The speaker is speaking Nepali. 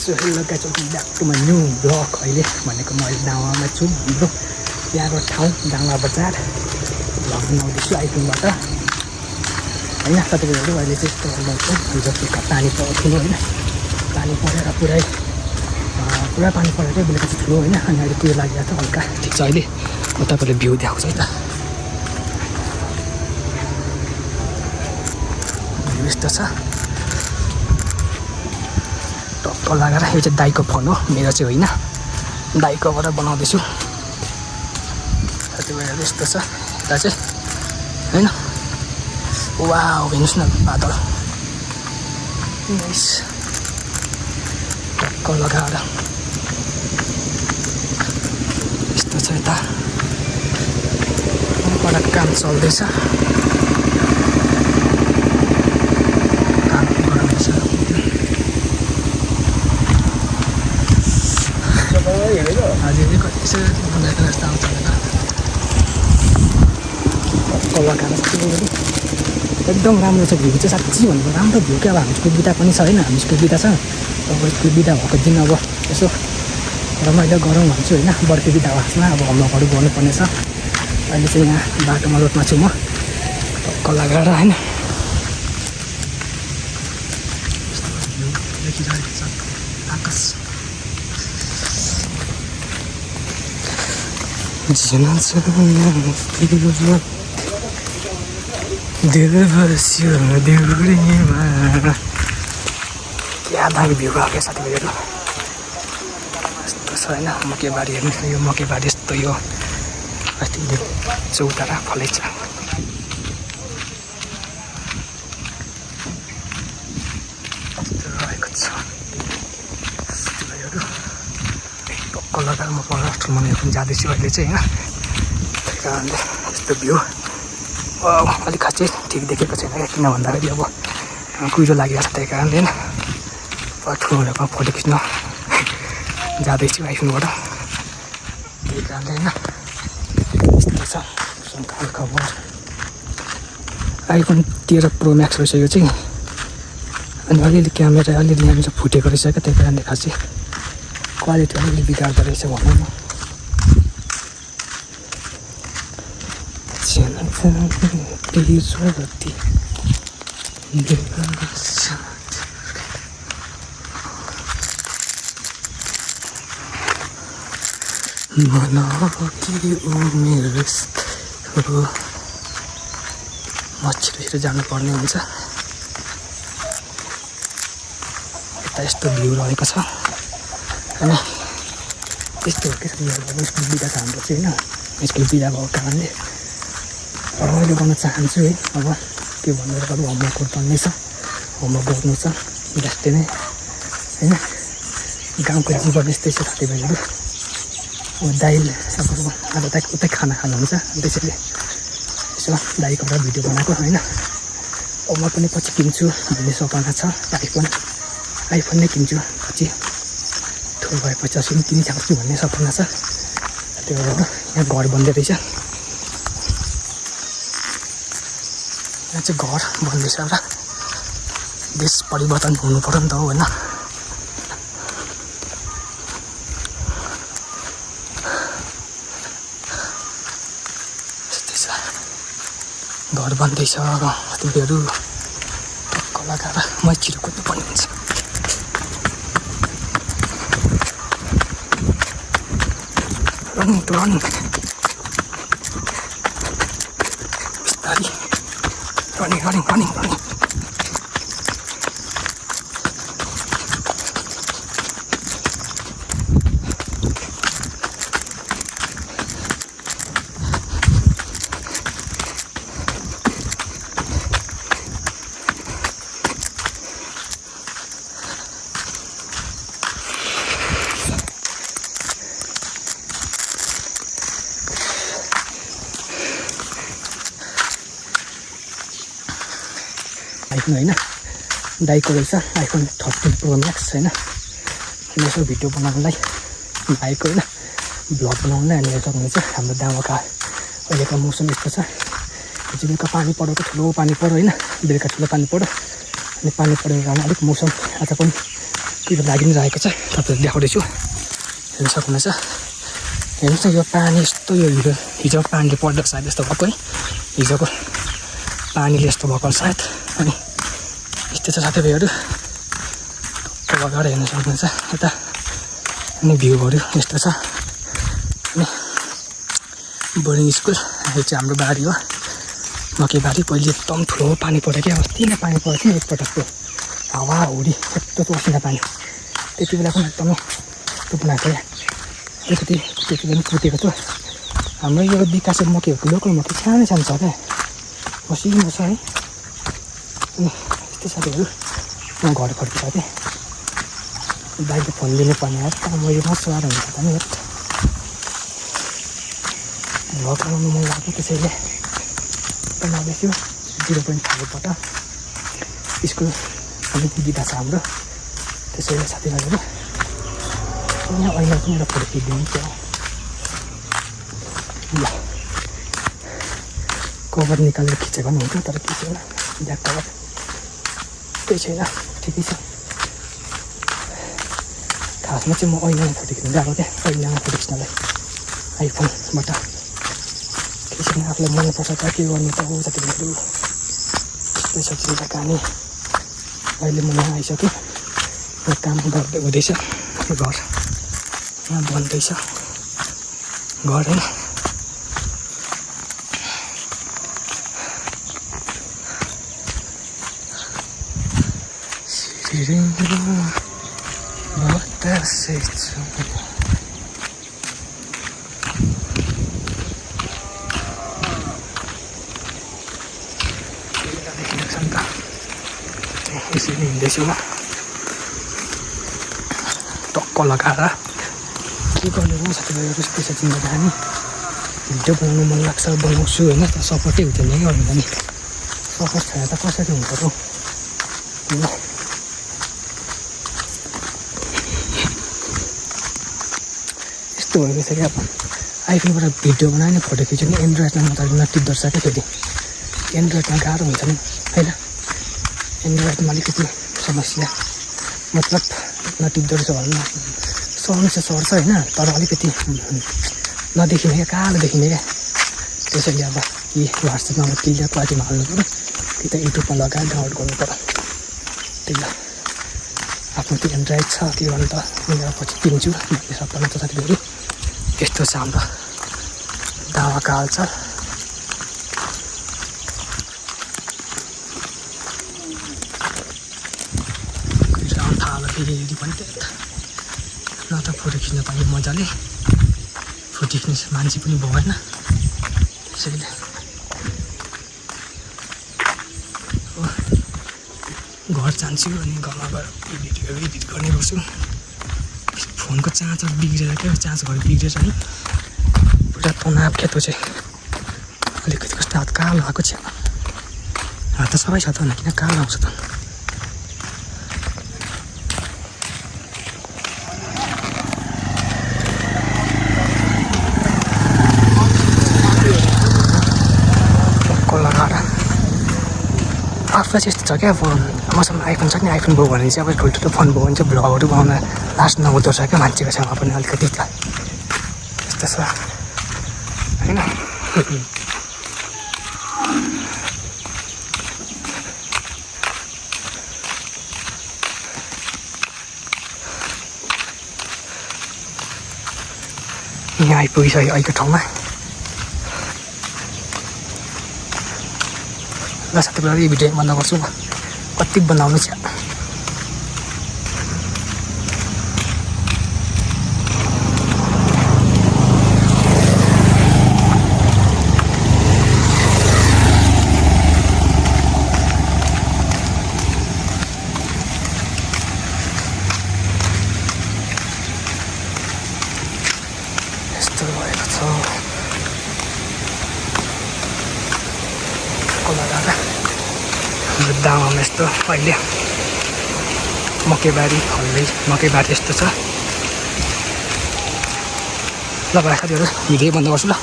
So hello guys welcome back to my new blog. अहिले भनेको म अहिले दावामा छु, हाम्रो प्यारो ठाउँ दावा बजार भ्लग बनाउँदैछु आइफोनबाट होइन। साथीभाइहरू अहिले चाहिँ यस्तो बनाउँछु, हिजो बेलुका पानी पर्थ्यो होइन, पानी परेर पुरा पानी परेर बेलुका चाहिँ ठुलो होइन, अनि अहिले कुरो लागिरहेको छ हल्का ठिक छ। अहिले म तपाईँले भ्यू देखाउँछ है त, भ्यू यस्तो छ टक्क लगाएर। यो चाहिँ दाइको फोन हो, मेरो चाहिँ होइन, दाइकोबाट बनाउँदैछु साथीभाइहरू। यस्तो छ यता चाहिँ होइन, वाउ हेर्नुहोस् न बादल नाइस टक्क लगाएर यस्तो छ। यता बडा काम चल्दैछ, हजुर कति यसो बनाएको जस्तो आउँछ होला एकदम राम्रो छ भ्यू चाहिँ साँच्ची भनेको राम्रो भ्यू क्या। अब हामी स्कुल बिदा पनि छ होइन, हामी स्कुल बिदा छ। अब स्कुल बिदा भएको दिन अब यसो रमाइलो गरौँ भन्छु होइन, बर्खे बिदा भएको अब होमवर्कहरू गर्नुपर्ने छ। अहिले चाहिँ यहाँ बाटोमा रोडमा छु म टक्क लगाएर होइन। देखिरहेको छ आकाश दिल बस्यो देउरीमा। क्या दामी भ्यू आएको साथीभाइहरू, यस्तो छ होइन। मकैबारी हेर्नुहोस् न, यो मकैबारी यस्तो यो अस्ति चौतारा फलेछ। रहेको छ साथीभाइहरू, टक्क लगाएर म पर हस्टेलमा पनि जाँदैछु अहिले चाहिँ होइन। त्यही कारणले यस्तो भ्यू अलिक खासै ठिक देखेको छैन क्या, किन भन्दाखेरि अब कुहिरो लागिरहेको छ। त्यही कारणले होइन ठुलोहरूको फोटो खिच्न जाँदैछु आइफोनबाट, त्यही कारणले होइन। यस्तो छ खबर। आइफोन 13 प्रो म्याक्स रहेछ यो चाहिँ, अनि अलिअलि क्यामेरा अलिअलि यहाँ चाहिँ फुटेको रहेछ क्या, त्यही कारणले खासै क्वालिटी अलिअलि बिगार्दो रहेछ भनौँ न। छिटो जानुपर्ने हुन्छ। यता यस्तो भ्यू रहेको छ अनि यस्तो हो कि स्कुल बिदा छ हाम्रो चाहिँ होइन। स्कुल बिदा भएको कारणले रमाइलो गर्न चाहन्छु है। अब के भन्नु, अब होमवर्कहरू पढ्ने छ, होमवर्क गर्नु छ जस्तै नै होइन। गाउँको जीवन यस्तै छ साथीभाइहरू। अब दाइल अब उतै खाना खानुहुन्छ, त्यसैले यसो दाइकोबाट भिडियो बनाएको होइन। अब म पनि पछि किन्छु भन्ने सपना छ, आइफोन नै किन्छु पछि, ठुलो भएपछि असी पनि किनिसक्छु भन्ने सपना छ। त्यही भएर यहाँ घर बन्दै रहेछ, यहाँ चाहिँ घर बन्दैछ एउटा। देश परिवर्तन हुनु पर्यो नि त होइन। यस्तै छ, घर बन्दैछ तिमीहरू टक्क लगाएर म छिटो कुद्नु पर्ने हुन्छ। रनिङ बिस्तारै रनिङ आइफोन होइन, दाइको रहेछ आइफोन 13 प्रो म्याक्स होइन। यसो भिडियो बनाउनुलाई भाइको होइन, भ्लग बनाउनुलाई अनि सक्नुहुन्छ। हाम्रो दावाका अहिलेको मौसम यस्तो छ, हिजो बेलुका पानी परेको ठुलो पानी पऱ्यो होइन, बेलुका ठुलो पानी पऱ्यो अनि पानी परेको कारण अलिक मौसम आज पनि कुहिरो लागि नै रहेको छ। तपाईँहरू देखाउँदैछु, हेर्न सक्नुहुनेछ। हेर्नुहोस् न यो पानी यस्तो, यो हिजो पानीले पर्दा सायद यस्तो भएको है, हिजोको पानीले यस्तो भएको सायद। अनि यस्तो छ साथीभाइहरू, अगाडि हेर्न सक्नुहुन्छ यता। अनि भ्यूहरू यस्तो छ। अनि बोर्डिङ स्कुल, यो चाहिँ हाम्रो बारी हो, मकै बारी। पहिले एकदम ठुलो पानी पऱ्यो क्या, अस्ति नै पानी परेको थियो एकपटकको, हावाहुरी यस्तो पसिना पानी। त्यति बेला पनि एकदमै यस्तो बनाएको क्या, अलिकति त्यति बेला कुदेको थियो। हाम्रो यो विकास मकैहरूको लोकल मकै सानो सानो छ क्या, मसिनो छ है। अनि यस्तो साथीहरू म घर फर्किसकेँ थिएँ, बाइकले फोन दिनुपर्ने यार, तर म यो नसुहाएर हुन्छ त नि यार, भ्लग बनाउनु मन लाग्यो त्यसैले बनाउँदैछु। 0.5बाट स्कुल अलिक बिदा छ हाम्रो, त्यसैले साथीभाइहरू यहाँ अहिले पनि एउटा फोटो खिचिदिनु थियो। ल कभर निकालेर खिचेको पनि हुन्छ, तर के छैन, ब्याक कभर केही छैन, ठिकै छ। खासमा चाहिँ म ऐनामा फोटो खिच्नु गएको क्या, ऐनामा फोटो खिच्नलाई आइफोनबाट। केही छैन, आफूलाई मनपर्छ त के गर्नु त हो साथीभाइहरू, त्यस्तै छ चिन्ता कहानी। अहिले म यहाँ आइसकेँ, र काम गर्दै हुँदैछ, घर यहाँ बन्दैछ घर होइन। यसरी हिँड्दैछु म टक्क लगाएर। के गर्ने हो साथीभाइहरू, यस्तै छ जिन्दगानी। भिडियो बनाउनु मन लाग्छ, बनाउँछु होइन, तर सपोर्टै हुँदैन है अरू पनि। सपोर्ट छैन त कसरी हुन्छ र। यस्तो भइरहेछ क्या, अब आइफोनबाट भिडियो बनायो नि फोटो खिच्यो नि, एन्ड्रोइडमा मजाले नटिप्दो रहेछ क्या फेरि। एन्ड्रोइडमा गाह्रो हुन्छ नि होइन, एन्ड्रोइडमा अलिकति समस्या, मतलब नटिप्दो रहेछ भन्नु सर्नु चाहिँ सर्छ होइन, तर अलिकति नदेखिने क्या, कालो देखिने क्या। त्यसैले अब कि वाट्सएपमा अब क्लियर क्वालिटीमा हाल्नु पऱ्यो, कि त युट्युबमा लगाएर डाउनलोड गर्नु पऱ्यो। त्यही हो, आफ्नो त्यो एन्ड्रोइड छ के गर्नु त, उनीहरू पछि किन्छु भन्ने सपना छ साथीहरू। यस्तो छ हाम्रो दावाका हालचाल। फेरि पनि न त फोटो खिच्न पाइयो मजाले, फोटो खिच्ने मान्छे पनि भएन, त्यसैले घर जान्छु अनि घरमा गएर एडिट गर्ने गर्छु। फोनको चार्जर बिग्रेर क्या, चार्जहरू बिग्रेर है, पुरा तनाव क्या त्यो चाहिँ। अलिकति कस्तो हात कालो भएको छ, हात त सबै छ त, किन कालो आउँछ त। आफूलाई चाहिँ यस्तो छ क्या, अब मसँग आइफोन छ नि, आइफोन भयो भने चाहिँ अब ठुल्ठुलो फोन भयो भने चाहिँ भ्लगहरू बनाउन लास्ट नहुँदो रहेछ क्या मान्छेको छेउमा पनि अलिकति त यस्तो छ होइन। यहाँ आइपुगिसक्यो अहिलेको ठाउँमा। ल साथीभाइहरू यो भिडियो बन्द गर्छु म, कति बनाउनु छ। यस्तो भएको छ लगाएर हाम्रो दावामा यस्तो अहिले मकैबारी हल्दै, मकैबारी यस्तो छ। ल भाइ साथीहरू भिडियो बन्द गर्छु ल।